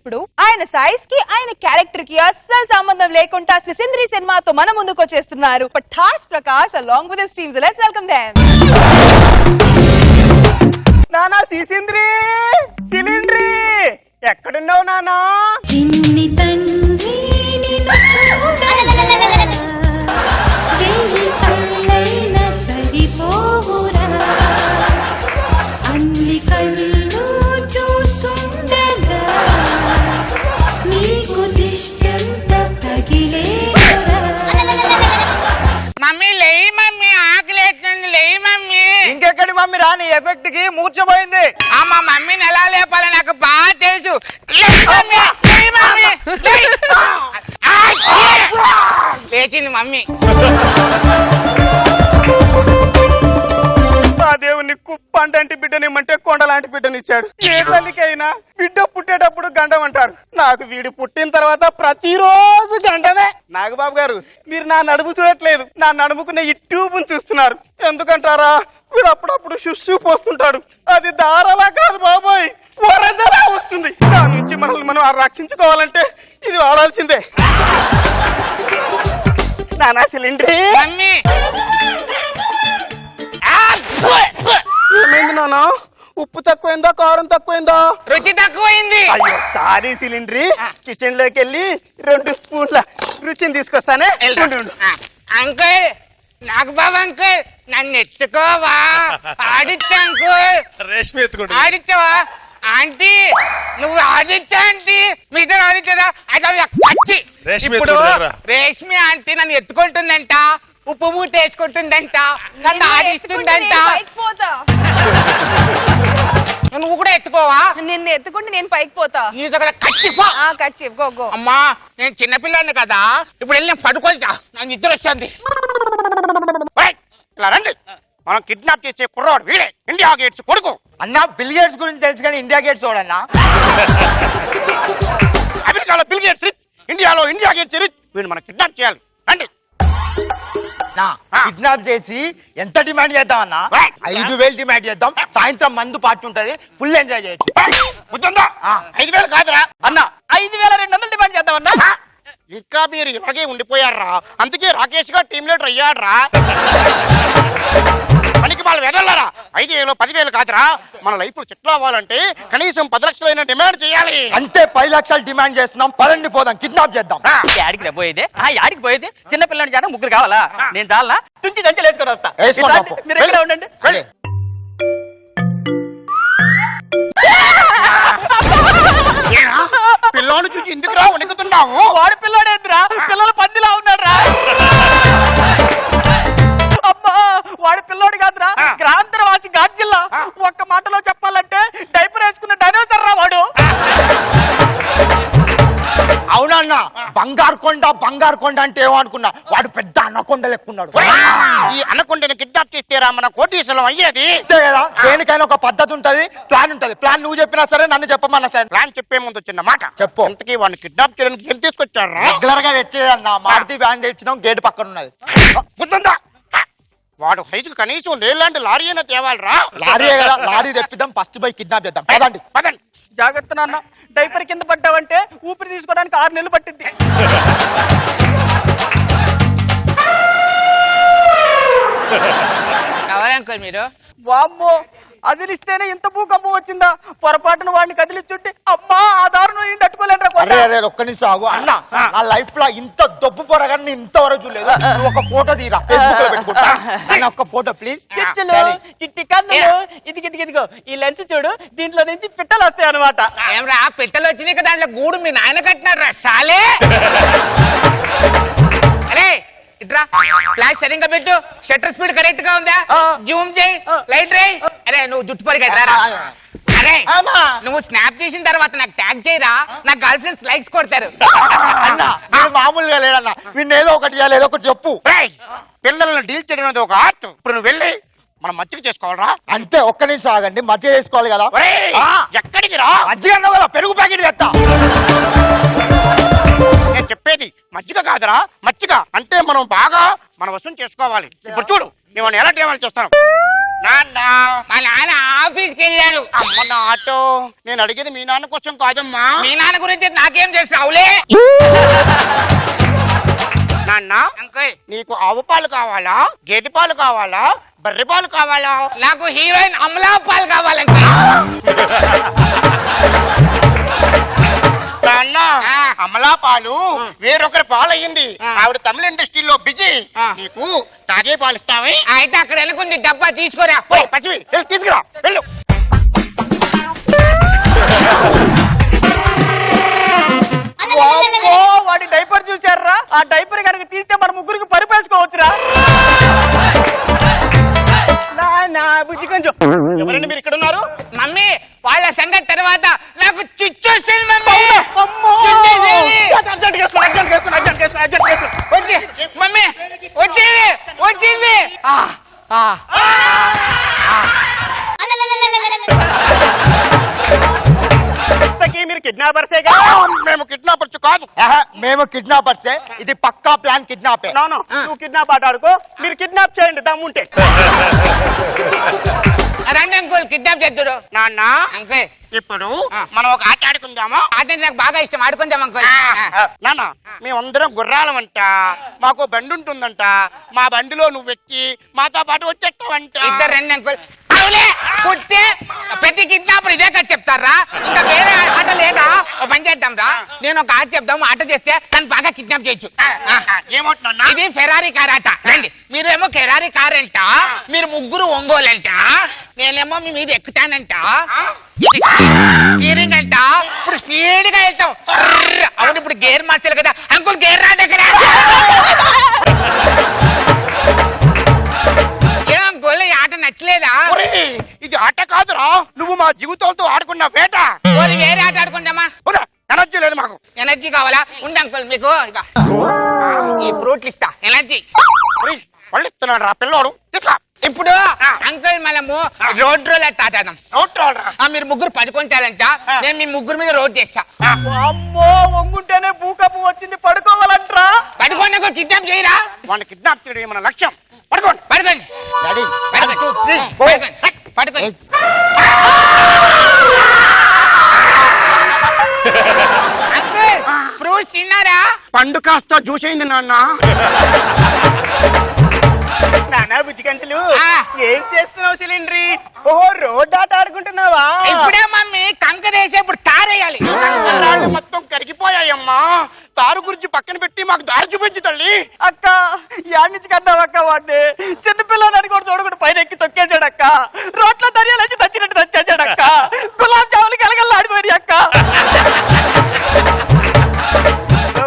ఇప్పుడు ఆయన సైజ్ కి ఆయన క్యారెక్టర్ కి అస్సలు సంబంధం లేకుండా సిసింద్రి సినిమాతో మన ముందుకు వచ్చేస్తున్నారు Patas Prakash along with his team. So let's welcome them. నానా సిసింద్రి సిలింద్రి ఎక్కడున్నావు నానా? చిన్ని తండ్రి నిన్ను చూడాలా వెయ్యి కళ్ళైనా సరిపోవురా అన్ని కళ్ళు చూస్తుండగా నీకు దిష్టంత తగిలేరా మమ్మీ లేయి మమ్మీ ఆకలేస్తుంది లేయి మమ్మీ. ఇంకెక్కడి మమ్మీ రాని ఎఫెక్ట్ కి మూర్చపోయింది. మా మమ్మీని ఎలా లేపాలో నాకు బాగా తెలుసు. లేయి మమ్మీ, లేయి మమ్మీ, లేయి. లేచింది మమ్మీ. ఆ దేవుని కుప్ప అంటే బిడ్డనిమ్మంటే కొండ లాంటి బిడ్డనిచ్చాడు. ఏ తల్లికైనా బిడ్డ పుట్టేటప్పుడు గండం అంటారు. నాకు వీడు పుట్టిన తర్వాత ప్రతిరోజు గండమే. నాగబాబు గారు మీరు నా నడుము చూడట్లేదు, నా నడుముకునే ఈ ట్యూబ్ను చూస్తున్నారు. ఎందుకంటారా, వీడు అప్పుడప్పుడు శుష్షు పోస్తుంటాడు. అది దారాలా కాదు బాబోయ్, వరదలా వస్తుంది. దాని నుంచి మనల్ని మనం రక్షించుకోవాలంటే ఇది వాడాల్సిందే. నానా సిలిండరీ మమ్మీ ఏమైంది నానా? ఉప్పు తక్కువైందా కారం తక్కువైందా? రుచి తక్కువైంది. అయ్యో సారీ సిలిండరీ, కిచెన్ లోకి వెళ్ళి 2 స్పూన్ల రుచిని తీసుకొస్తానే. ఉండు. అంకుల్ నాకు బాబు అంకుల్ నన్ను ఎత్తుకోవా? ఆడిచ్చా అంకుల్, రేష్మి ఎత్తుకోండి. ఆడిచ్చావా? ఆంటీ నువ్వు ఆడిచ్చా ఆంటీ, మీతో ఆడిచ్చా? అది రేష్మి ఇప్పుడు ఎత్తుకుంటుందిరా. రేష్మి ఆంటీ నన్ను ఎత్తుకుంటుందంట, ఉప్పు మూట వేసుకుంటుందంట, నన్ను ఆడిస్తుందంట. పైకి పోతా. నువ్వు కూడా ఎత్తుకోవా? నిన్ను ఎత్తుకుంటే నేను పైకి పోతా. నీ దగ్గర కచ్చిపో. కట్ చెప్పు గో గో. అమ్మా నేను చిన్నపిల్లాన్ని కదా, ఇప్పుడు వెళ్ళి నేను పడుకోవచ్చా? నాకు నిద్ర వస్తుంది. ఇలా రండి, మనం కిడ్నాప్ చేసే కుర్రాడు వీడే, ఇండియా గేట్స్ కొడుకు. అన్నా బిల్ గేట్స్ గురించి తెలుసు కానీ ఇండియా గేట్స్ చూడన్నా. అమెరికాలో బిల్ గేట్స్ రిచ్, ఇండియాలో ఇండియా గేట్స్ రిచ్. వీడు మనం కిడ్నాప్ చేయాలి. రండి. కిడ్నాప్ చేసి ఎంత డిమాండ్ చేద్దాం అన్నా? 5,000 డిమాండ్ చేద్దాం. సాయంత్రం మందు పార్టీ ఉంటది, ఫుల్ ఎంజాయ్ చేయొచ్చు. బుద్ధుందా? 5,000 కాదురా అన్న 5,200 డిమాండ్ చేద్దాం అన్నా. ఇంకా మీరు ఇలాగే ఉండిపోయారా? అందుకే రాకేష్ గారు టీమ్ లీడర్ అయ్యాడ్రా. మనకి వాళ్ళు వెదలరా. 5,000 10,000 కాదురా. మన లైఫ్ సెటిల్ అవ్వాలంటే కనీసం 10 లక్షలైనా డిమాండ్ చేయాలి. అంటే 10 లక్షలు డిమాండ్ చేస్తున్నాం. పదండి పోదాం, కిడ్నాప్ చేద్దాం. యాడికి పోయేది? యాడికి పోయేది? చిన్న పిల్లని చేత 3 కావాలా? నేను చాలా తుంచి దంచి వేసుకొని వస్తా. వేసుకోండి ఇట్లాంటి బాపు. మీరు ఎక్కడ ఉండండి. వెళ్ళి. పిల్లోని చూసి ఎందుకురా వణుకుతున్నావు? వాడి పిల్లోడేంద్రా, పిల్లల పందిలా ఉన్నాడు రా. అమ్మా వాడి పిల్లోడు కాదురా, గ్రాంతరవాసి గాడ్జిల్లా. ఒక్క మాటలో చెప్పాలంటే డైపర్ వేసుకున్న డైనోసర్ రా వాడు. అవునన్నా, బంగారు కొండ అంటే ఏమో అనుకున్నా, వాడు పెద్ద అనకొండ లెక్కున్నాడు. ఈ అనకొండని కిడ్నాప్ చేస్తేరా మన కోటీశ్వరం అయ్యేది. అంతే కదా, దేనికైనా ఒక పద్ధతి ఉంటది, ప్లాన్ ఉంటది. ప్లాన్ నువ్వు చెప్పినా సరే, నన్ను చెప్పమన్నా సరే. ప్లాన్ చెప్పే ముందు చిన్న మాట చెప్పు. ఇంతకీ వాడిని కిడ్నాప్ చేయడానికి ఏం తీసుకొచ్చారా? రెగ్యులర్ గా తెచ్చేదన్నా, మారుతి వ్యాన్ తెచ్చినాం, గేట్ పక్కన ఉన్నది. బుద్ధుందా? వాడు సైజుకు కనీసం లేలాంటి లారీ అయినా తేవాలరా. లారీ కదా, లారీ తెప్పిద్దాం, ఫస్ట్ బై కిడ్నాప్ చేద్దాం. పదండి. పదండి. జాగ్రత్త నాన్న, డైపర్ కింద పడ్డావంటే ఊపిరి తీసుకోవడానికి 6 నెలలు పట్టింది. ఎవరంకుల్ మీరు? వామ్మో, అదిలిస్తేనే ఇంత భూకంపం వచ్చిందా? పొరపాటున వాడిని కదిలిచ్చుంటే అమ్మా ఆ దారుణం ఏం తట్టుకోలేంట్రా. అరే అరే ఒక్క నిమిషం ఆగు అన్న. నా లైఫ్ లో ఇంత దొబ్బు పొరగాన్ని ఇంతవరకు చూడలేదు. నువ్వు ఒక ఫోటో తీరా, ఫేస్బుక్ లో పెట్టుకుంటా. అన్న ఒక్క ఫోటో ప్లీజ్. చిచ్చులు, చిట్టి కన్నులు, ఇదిగో ఈ లెన్స్ చూడు, దీంట్లో నుంచి పిట్టలు వస్తాయి అనమాట. ఏమరా పిట్టలు వచ్చినాయి కదా, దాంట్లో గూడు మీ నాయన కట్టినాడు రా సాలే. అరే ఇట్రా, ఫ్లాష్ సరిగ్గా పెట్టు, షట్టర్ స్పీడ్ కరెక్ట్ గా ఉందా? జూమ్ చేయి, లైట్ రేయ్. అరే నువ్వు జుట్టు పరిగెట్టరా. అరే నువ్వు స్నాప్ చేసిన తర్వాత నాకు ట్యాగ్ చేయరా, నా గర్ల్ ఫ్రెండ్స్ లైక్స్ కొడతారు. అన్న నేను మామూలుగా లేడన్నా, వీడిని ఏదో ఒకటి చేయాలి, ఏదో ఒకటి చెప్పు. పిల్లలను డీల్ చేయడం అనేది ఒక ఆర్ట్. ఇప్పుడు నువ్వు వెళ్ళి మనం మజ్జిగ చేసుకోవాలరా. అంతే, ఒక్క నిమిషం ఆగండి, మజ్జిగ చేసుకోవాలి కదా. ఎక్కడికి రా? మజ్జిగ అన్నావు కదా, పెరుగు ప్యాకెట్ తెస్తా. నేను చెప్పేది మజ్జిగ కాదురా, మజ్జిగ అంటే మనం బాగా మన వశం చేసుకోవాలి. ఇప్పుడు చూడు, నేను ఎలా ట్రావెల్ చేస్తాను నాన్న మా నాన్న ఆఫీస్కి వెళ్ళాడు. అమ్మ నా ఆటో నేను అడిగేది మీ నాన్న కోసం కాదమ్మా. మీ నాన్న గురించి నాకేం చేస్తావులే. నాన్న అంకుల్ నీకు ఆవు పాలు కావాలా, గేదె పాలు కావాలా, బర్రె పాలు కావాలా? నాకు హీరోయిన్ అమలా పాలు కావాలంటే. నాన్న అమలా పాలు వేరొకరి పాలు అయ్యింది. ఆవిడ తమిళ ఇండస్ట్రీలో బిజీ. నీకు తాగే పాలు ఇస్తావే? అయితే అక్కడ అనుకుంది డబ్బా తీసుకోరా. పసివి తీసుకురా వెళ్ళు. వామ్మో, వాడి డైపర్ చూసారా? ఆ డైపర్ కనుక తీస్తే మన ముగ్గురికి పరిపేసుకోవచ్చురా. నాన్న బుజ్జి కొంచెం ఎవరండి మీరు ఇక్కడ ఉన్నారు? మమ్మీ వాళ్ళ సంగతి తర్వాత నాకు చిచ్చొస్తుంది మమ్మీ. అమ్మో! చిచ్చేసేది. అర్జెంట్ చేసుకో, అర్జెంట్ చేసుకో, అర్జెంట్ చేసుకో, అర్జెంట్ చేసుకో. వచ్చి మమ్మీ వచ్చింది వచ్చింది. ఇంతకీ మీరు కిడ్నాపర్సేగా? మేము కిడ్నాపర్స్ కాదు. మేము కిడ్నాపర్సే. ఇది పక్కా ప్లాన్ కిడ్నాపే. నో నువ్వు కిడ్నాప్ ఆట ఆడుకో. మీరు కిడ్నాప్ చేయండి దమ్ముంటే. రండి అంకుల్ కిడ్నాప్ చేద్దురు. నాన్న అంకుల్ ఇప్పుడు మనం ఒక ఆట ఆడుకుందామా? ఆట నాకు బాగా ఇష్టం, ఆడుకుందాం అంకుల్. నాన్న మేమందరం గుర్రాలమంట, మాకు బండి ఉంటుందంట. మా బండిలో నువ్వు ఎక్కి మాతో పాటు వచ్చేస్తావంట. ఇద్దరు రండి అంకుల్. అవులే కూర్చే ప్రతి కిడ్నాపర్ ఇదే కథ చెప్తారా? ఇంకా వేరే ఆట లేదా? ఓ పని చేద్దాం రా, నేను ఒక ఆట చెప్దాం. ఆట చేస్తే తను బాగా కిడ్నాప్ చేయొచ్చు. ఏమవుతున్నా? ఇది ఫెరారీ కార్ ఆట. రండి. మీరేమో ఫెరారీ కార్ అంట, మీరు ముగ్గురు ఒంగోలంట, నేనేమో మీ మీద ఎక్కుతానంట. ఇది స్టీరింగ్ అంట. ఇప్పుడు స్పీడ్ గా వెళ్తాం. అవును ఇప్పుడు గేర్ మార్చాలి కదా అంకుల్. గేర్ రా దగ్గర ఏ అంకుల్ ఈ ఆట నచ్చలేదా? ఇది ఆట కాదురా, నువ్వు మా జీవితాలతో ఆడుకున్న వేట. పోనీ వేరే ఆట ఆడుకుంటామా? ఎనర్జీ లేదు మాకు. ఎనర్జీ కావాలా? ఉండు అంకుల్, మీకు ఇక ఈ ఫ్రూట్లు ఇస్తా ఎనర్జీ. పళ్ళు ఇస్తున్నాడు రా పిల్లోడు. ఇప్పుడు అంకుల్ మనము రోడ్ రోల్ ఆట ఆడదాం. మీరు ముగ్గురు పడుకుంటారంట, నేను మీ ముగ్గురు మీద రోడ్ చేస్తా. అమ్మో, వంగుంటేనే భూకప్పు వచ్చింది, పడుకోవాలంట్రా. పడుకోండి కిడ్నాప్ చేయరా. వాడిని కిడ్నాప్ చేయడం మన లక్ష్యం. పడుకోండి పడుకోండి డాడీ పడుకోండి పడుకోండి. అంకుల్ ఫ్రూట్స్ తిన్నారా? పండు కాస్త జ్యూస్ అయింది నాన్న. నానా బుజ్జి గంటలు ఏం చేస్తున్నావు సిలిండరీ? ఓహో రోడ్ ఆట ఆడుకుంటున్నావా? ఇప్పుడే మమ్మీ కంకరేసి ఇప్పుడు తారేయాలి. రాళ్ళు మొత్తం కరిగిపోయాయమ్మా. తారు గురించి పక్కన పెట్టి మాకు దారి చూపించి తల్లి. అక్క యాడ్ నుంచి కన్నావు అక్క. వాడిని చిన్నపిల్లని కూడా చూడకుండా పైన ఎక్కి తొక్కేసాడు అక్క. రోడ్లో దర్యాలేసి తెచ్చినట్టు తెచ్చేసాడు అక్క. గులాబ్ జాములు కలగల్లా ఆడిపోయి అక్క.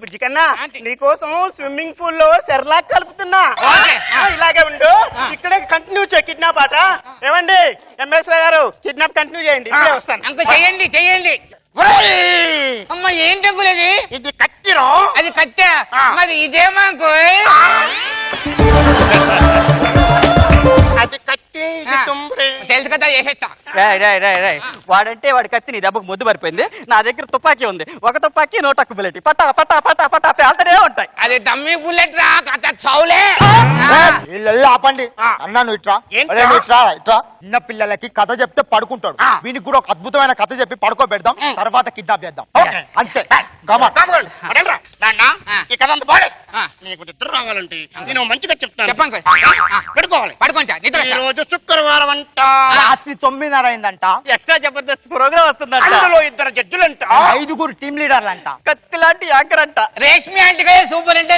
బుజ్జి కన్నా నీకోసం స్విమ్మింగ్ పూల్ లో సెర్లాక్ కలుపుతున్నా. ఓకే. ఇలాగే ఉండు, ఇక్కడే కంటిన్యూ చేయి కిడ్నాప్ ఆట. ఏమండి ఎంఎస్ గారు కిడ్నాప్ కంటిన్యూ చేయండి. ఇప్పుడే వస్తాను. అంకుల్ చెయ్యండి చెయ్యండి. అమ్మ ఏంటి అంకుల్ అది? ఇది కత్తిరో. అది కట్టె. మరి ఇదేమో అంకుల్? అది కత్తి, ఇది తుంబ్రి. తెలుసు కదా చేసేస్తా. వాడంటే వాడి కత్తి నీ దెబ్బకు ముద్దు పడిపోయింది. నా దగ్గర తుపాకీ ఉంది. ఒక తుపాకీ 100 బుల్లెట్. పట్టా పట్టా పట్టా పట్టా పేల్తనే ఉంటాయి. అది డమ్మీ బుల్లెట్ రా, కథ చౌలే. వీళ్ళు ఆపండి. అన్నా నువ్వు ఇట్రా. ఏంట్రా? ఒరేయ్, నువ్వు ఇట్రా ఇట్రా. చిన్న పిల్లలకి కథ చెప్తే పడుకుంటాడు. వీనికి కూడా ఒక అద్భుతమైన కథ చెప్పి పడుకోబెడదాం. తర్వాత కిడ్నాప్ చేద్దాం. ఓకే. అంతే. గమన్. నాన్న ఈ కథ అంత బాడే. నీకు నిద్ర రావాలంటే నేను మంచిగా చెప్తాను. చెప్పండి పెట్టుకోవాలి. పడుకుంటా నిద్ర ఈ రోజు శుక్రవారం అంట. రాత్రి 9:30 అయిందంట. ఎక్స్ట్రా జబర్దస్త్ ప్రోగ్రామ్ వస్తుందంట. అందులో 2 జడ్జిలంట. 5 టీమ్ లీడర్లంట. కత్తి లాంటి యాంకర్ అంట. రేష్మి అంటే సూపర్ అంటే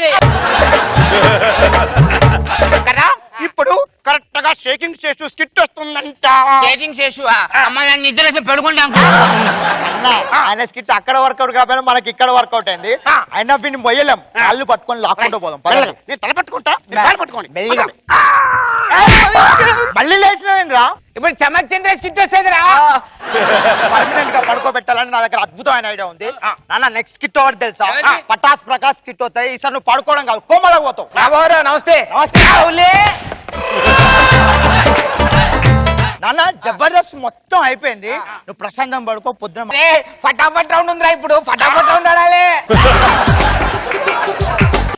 కదా ఇప్పుడు కరెక్ట్ గా షేకింగ్ చేస్తూ స్కిట్ వస్తుందంట. షేకింగ్ చేసు. అమ్మ నన్ను నిద్ర పడుకుంటాం. అన్నా, ఆయన స్కిట్ అక్కడ వర్కౌట్ కాకపోయినా మనకి ఇక్కడ వర్కౌట్ అయింది. అయినా వీడిని మొయ్యలేం. కాళ్ళు పట్టుకొని లాక్కుంటూ పోదాం. పదండి. నేను తల పట్టుకుంటా, మీరు కాలు పట్టుకోండి. మెల్లిగా. మళ్ళీ లేచినవేంద్రా? ఇప్పుడు చమక్ చంద్ర స్కిట్ వస్తుందిరా. పర్మనెంట్ గా పడుకోబెట్టాలని నా దగ్గర అద్భుతమైన ఐడియా ఉంది. నాన్న నెక్స్ట్ స్కిట్ ఒకటి తెలుసా? ఏంటి? పటాస్ ప్రకాష్ స్కిట్ అవుతాయి. ఈసారి నువ్వు పడుకోవడం కాదు, కోమలకు పోతావు. నమస్తే. నాన్న జబర్దస్త్ మొత్తం అయిపోయింది. నువ్వు ప్రశాంతం పడుకో. పొద్దున ఫటాఫట్ రౌండ్ ఉందిరా. ఇప్పుడు ఫటాఫట్ రౌండ్ ఆడాలి.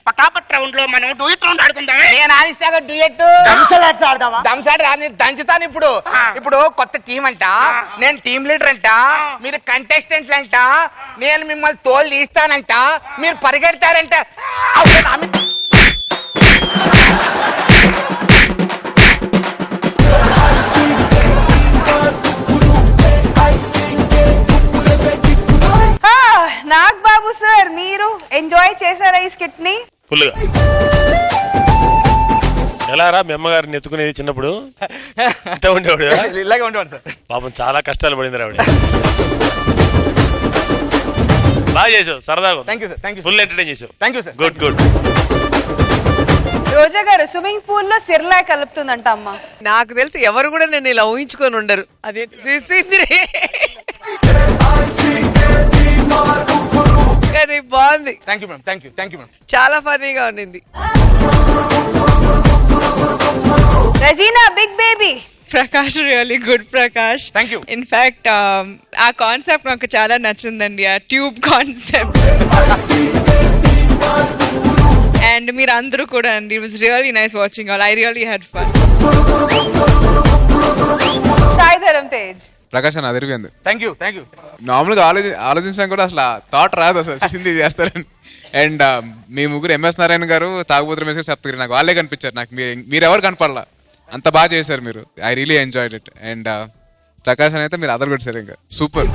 పటాపట్ డ్యూయట్ రౌండ్ లో మనం డ్యూయట్ రౌండ్ ఆడుకుందాం. నేను ఆడిస్తాగా డ్యూయట్ దంసలాడ్స్ ఆడదామా? దంసాడు రాని దంచుతాను ఇప్పుడు. ఇప్పుడు కొత్త టీం అంట, నేను టీం లీడర్ అంట, మీరు కంటెస్టెంట్లు అంట, నేను మిమ్మల్ని తోలు తీస్తానంట, మీరు పరిగెడతారంట. అవును, నా మీద- నాగ్ బాబు సార్, మీరు ఎంజాయ్ చేశారా ఈ స్కిట్ ని? ఫుల్గా. ఎలా రా మీ అమ్మగారిని ఎత్తుకునేది చిన్నప్పుడు? ఇంత ఉండేవాడు కదా? ఇలాగే ఉండేవాడు సార్. పాపం చాలా కష్టాలు పడింది ఆవిడ. బాగా చేసావు, సరదాగా. Thank you sir, thank you, full entertain చేసావు. Thank you sir. Good good. Roja garu, swimming pool లో సిర్లా కలుపుతుందంట అమ్మ. నాకు తెలిసి ఎవరు కూడా నేను ఇలా ఊహించుకొని ఉండరు. అదేంటి సిసింద్రి. కానీ బాగుంది, thank you madam, thank you, thank you madam. చాలా ఫన్నీగా ఉండింది. Rajina big baby. Prakash really good Prakash. Thank you. In fact ఆ కాన్సెప్ట్ నాకు చాలా నచ్చిందండి, ఆ ట్యూబ్ కాన్సెప్ట్. అండ్ మీరు అందరూ కూడా అండి, it was really nice watching all. I really had fun. Sai Dharam Tej. Prakash అని అదిరిపోయింది. Thank you, thank you. నార్మల్గా ఆలోచించడం కూడా అసలు థాట్ రాదు అసలు సింధి చేస్తారని. అండ్ మీ ముగ్గురు ఎంఎస్ నారాయణ గారు, తాగుబోతు రమేష్ గారు, సప్తగిరి, నాకు వాళ్ళే కనిపించారు. నాకు మీరు ఎవరు కనపడలా, అంత బాగా చేశారు మీరు. I really enjoyed it. And Prakash అని అయితే మీరు అదర్ కొట్టారు, ఇంకా సూపర్.